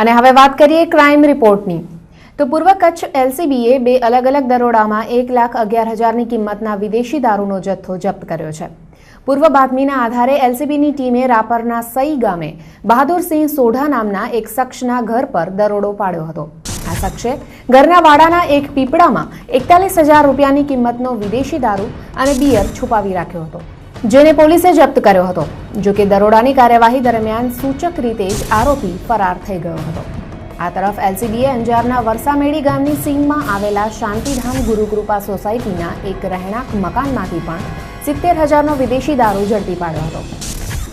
અને હવે વાત કરીએ ક્રાઇમ રિપોર્ટની તો પૂર્વ કચ્છ એલસીબીએ બે અલગ અલગ દરોડામાં 1,11,000ની કિંમતના વિદેશી દારૂનો જથ્થો જપ્ત કર્યો છે। પૂર્વ બાતમીના આધારે એલસીબીની ટીમે રાપરના સઈ ગામે બહાદુરસિંહ સોઢા નામના એક શખ્સના ઘર પર દરોડો પાડ્યો હતો। આ શખ્સે ઘરના વાડાના એક પીપળામાં 41,000 રૂપિયાની કિંમતનો વિદેશી દારૂ અને બિયર છુપાવી રાખ્યો હતો, જેને પોલીસે જપ્ત કર્યો હતો। જો કે દરોડાની કાર્યવાહી દરમિયાન સૂચક રીતે જ આરોપી ફરાર થઈ ગયો હતો। આ તરફ એલસીબીએ અંજારના વરસામેડી ગામની સીમમાં આવેલા શાંતિધામ ગુરુકૃપા સોસાયટીના એક રહેણાંક મકાનમાંથી પણ 70,000નો વિદેશી દારૂ ઝડપી પાડ્યો હતો।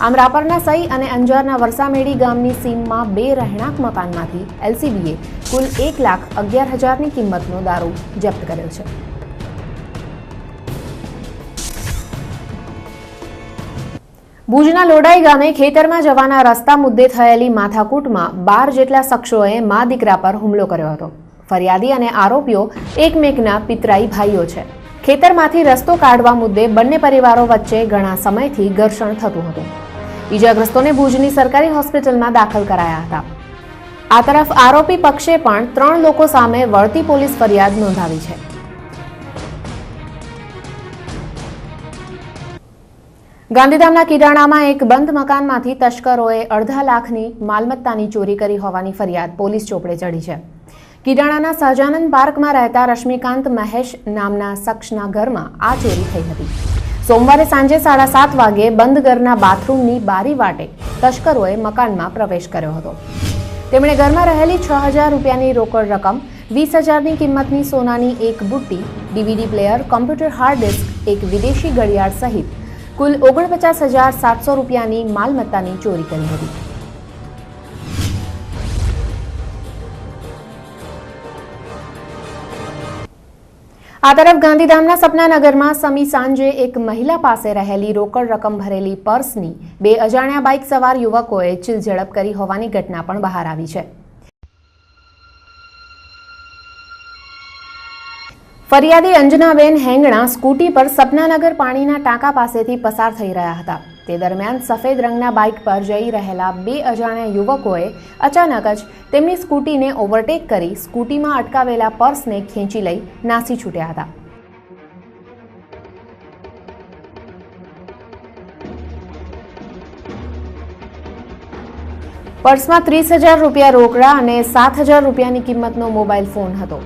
આમ રાપરના સઈ અને અંજારના વરસામેડી ગામની સીમમાં બે રહેણાંક મકાનમાંથી એલસીબીએ કુલ 1,11,000ની કિંમતનો દારૂ જપ્ત કર્યો છે। ભુજના લોડાઈ ગામે ખેતરમાં જવાના રસ્તા મુદ્દે થયેલી માથાકૂટમાં 12 જેટલા શખ્સોએ મા દીકરા પર હુમલો કર્યો હતો। ફરિયાદી અને આરોપીઓ એકમેકના પિતરાઈ ભાઈઓ છે। ખેતરમાંથી રસ્તો કાઢવા મુદ્દે બંને પરિવારો વચ્ચે ઘણા સમયથી ઘર્ષણ થતું હતું। ઈજાગ્રસ્તોને ભુજની સરકારી હોસ્પિટલમાં દાખલ કરાયા હતા। આ તરફ આરોપી પક્ષે પણ 3 લોકો સામે વળતી પોલીસ ફરિયાદ નોંધાવી છે। ગાંધીધામના કિરાણામાં એક બંધ મકાનમાંથી તસ્કરોએ 1.5 લાખની માલમત્તાની ચોરી કરી હોવાની ફરિયાદ પોલીસ ચોપડે ચડી છે। કિરાણાના સહજાનંદ પાર્કમાં રહેતા રશ્મિકાંત મહેશ નામના શખ્સના ઘરમાં આ ચોરી થઈ હતી। સોમવારે સાંજે 7:30 વાગે બંધ ઘરના બાથરૂમની બારી વાટે તસ્કરોએ મકાનમાં પ્રવેશ કર્યો હતો। તેમણે ઘરમાં રહેલી 6,000 રૂપિયાની રોકડ રકમ, 20,000ની કિંમતની સોનાની એક બુટ્ટી, DVD player, computer hard disk, એક વિદેશી ઘડિયાળ સહિત કુલ 49,700 રૂપિયાની માલમત્તાની ચોરી કરી હતી। આ તરફ ગાંધીધામના સપનાનગરમાં સમી સાંજે એક મહિલા પાસે રહેલી રોકડ રકમ ભરેલી પર્સની બે અજાણ્યા બાઇક સવાર યુવકોએ ચીલઝડપ કરી હોવાની ઘટના પણ બહાર આવી છે। ફરિયાદી અંજનાબેન હેંગણા સ્કૂટી પર સપનાનગર પાણીના ટાંકા પાસેથી પસાર થઈ રહ્યા હતા। તે દરમિયાન સફેદ રંગના બાઇક પર જઈ રહેલા બે અજાણ્યા યુવકોએ અચાનક જ તેમની સ્કૂટીને ઓવરટેક કરી સ્કૂટીમાં અટકાવેલા પર્સને ખેંચી લઈ નાસી છૂટ્યા હતા। પર્સમાં 30,000 રૂપિયા રોકડા અને 7,000 રૂપિયાની કિંમતનો મોબાઈલ ફોન હતો।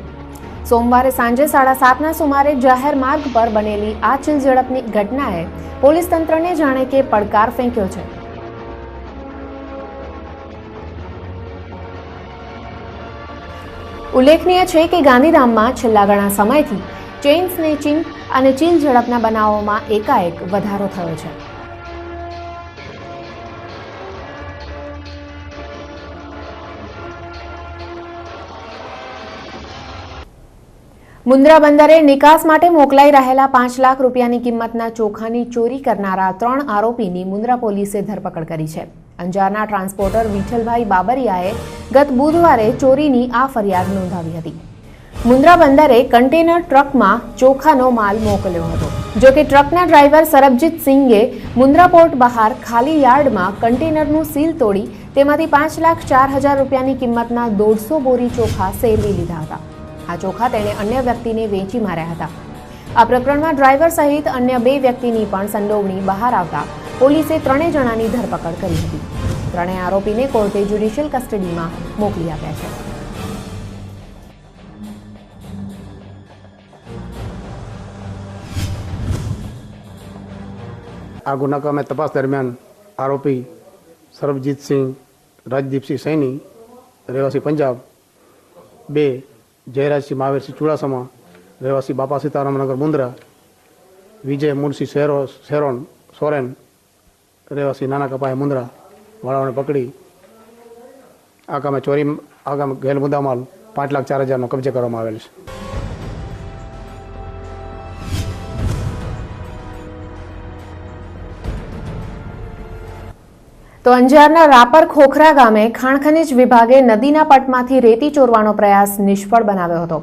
સોમવારે સાંજે 7:30ના સુમારે જાહેર માર્ગ પર બનેલી આ ચીલઝડપની ઘટનાએ પોલીસ તંત્રને જાણે કે પડકાર ફેંક્યો છે। ઉલ્લેખનીય છે કે ગાંધીધામમાં છેલ્લા ઘણા સમયથી ચેઇન સ્નેચિંગ અને ચીલઝડપના બનાવોમાં એકાએક વધારો થયો છે। મુન્દ્રા બંદરે નિકાસ માટે મોકલાઈ રહેલા 5 લાખ રૂપિયાની કિંમતના ચોખાની ચોરી કરનારા 3 આરોપીની મુન્દ્રા પોલીસે ધરપકડ કરી છે। અંજારના ટ્રાન્સપોર્ટર વિઠ્ઠલભાઈ બાબરિયાએ ગત બુધવારે ચોરીની આ ફરિયાદ નોંધાવી હતી। મુન્દ્રા બંદરે કન્ટેનર ટ્રકમાં ચોખાનો માલ મોકલ્યો હતો। જો કે ટ્રકના ડ્રાઈવર સરબજીત સિંઘે મુન્દ્રા પોર્ટ બહાર ખાલી યાર્ડમાં કન્ટેનરનું સીલ તોડી તેમાંથી 5,04,000 રૂપિયાની કિંમતના 150 બોરી ચોખા સેરવી લીધા હતા। આ ચોખા તેણે અન્ય વ્યક્તિને વેચી માર્યા હતા। આ પ્રકરણમાં ડ્રાઈવર સહિત અન્ય 2 વ્યક્તિની પણ સંડોવણી બહાર આવતા પોલીસે 3 જણાની ધરપકડ કરી હતી। 3 આરોપીને કોર્ટે જ્યુડિશિયલ કસ્ટડીમાં મોકલી આપ્યા છે। આ ગુનામાં તપાસ દરમિયાન આરોપી સરબજીત સિંહ રાજદીપસિંહ સૈની રહેવાસી પંજાબ, 2 જયરાજસિંહ મહાવીરસિંહ ચુડાસમા રહેવાસી બાપા સીતારામનગર મુન્દ્રા, વિજય મુનસી શેરોન સોરેન રહેવાસી નાના કપાયા મુન્દ્રા વાળાઓને પકડી આ કામે ચોરી ગયેલ મુદ્દામાલ 5,04,000નો કબજે કરવામાં આવેલ છે। તો અંજારના રાપર ખોખરા ગામે ખાણ ખનીજ વિભાગે નદીના પટમાંથી રેતી ચોરવાનો પ્રયાસ નિષ્ફળ બનાવ્યો હતો।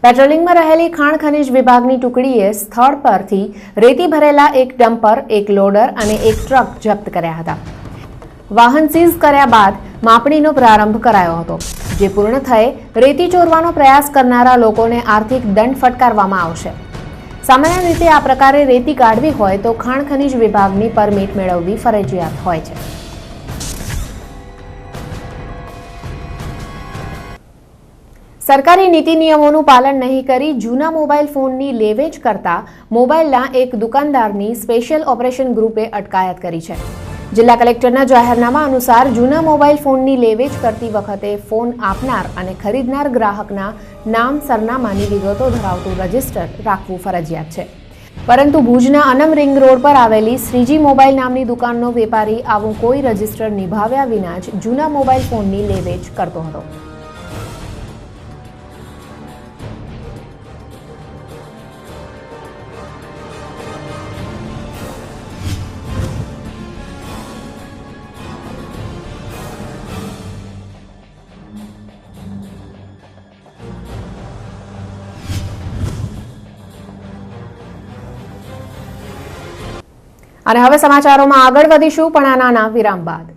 પેટ્રોલિંગમાં રહેલી ખાણ ખનીજ વિભાગની ટુકડીએ સ્થળ પરથી રેતી ભરેલા એક ડમ્પર, એક લોડર અને એક ટ્રક જપ્ત કર્યા હતા। વાહન સીઝ કર્યા બાદ માપણીનો પ્રારંભ કરાયો હતો, જે પૂર્ણ થયે રેતી ચોરવાનો પ્રયાસ કરનારા લોકોને આર્થિક દંડ ફટકારવામાં આવશે। સામાન્ય રીતે આ પ્રકારે રેતી કાઢવી હોય તો ખાણ ખનીજ વિભાગની પરમિટ મેળવવી ફરજિયાત હોય છે। સરકારી નીતિ નિયમોનું પાલન નહીં કરી જૂના મોબાઈલ ફોનની લેવેચ કરતા મોબાઈલના એક દુકાનદારની સ્પેશિયલ ઓપરેશન ગ્રુપે અટકાયત કરી છે। જિલ્લા કલેક્ટરના જાહેરનામા અનુસાર જૂના મોબાઈલ ફોનની લેવેચ કરતી વખતે ફોન આપનાર અને ખરીદનાર ગ્રાહકના નામ સરનામાની વિગતો ધરાવતું રજિસ્ટર રાખવું ફરજિયાત છે, પરંતુ ભુજના અનમ રિંગ રોડ પર આવેલી શ્રીજી મોબાઈલ નામની દુકાનનો વેપારી આવું કોઈ રજિસ્ટર નિભાવ્યા વિના જ જૂના મોબાઈલ ફોનની લેવેચ કરતો હતો। અને હવે સમાચારોમાં આગળ વધીશું, પણ આ નાના વિરામ બાદ।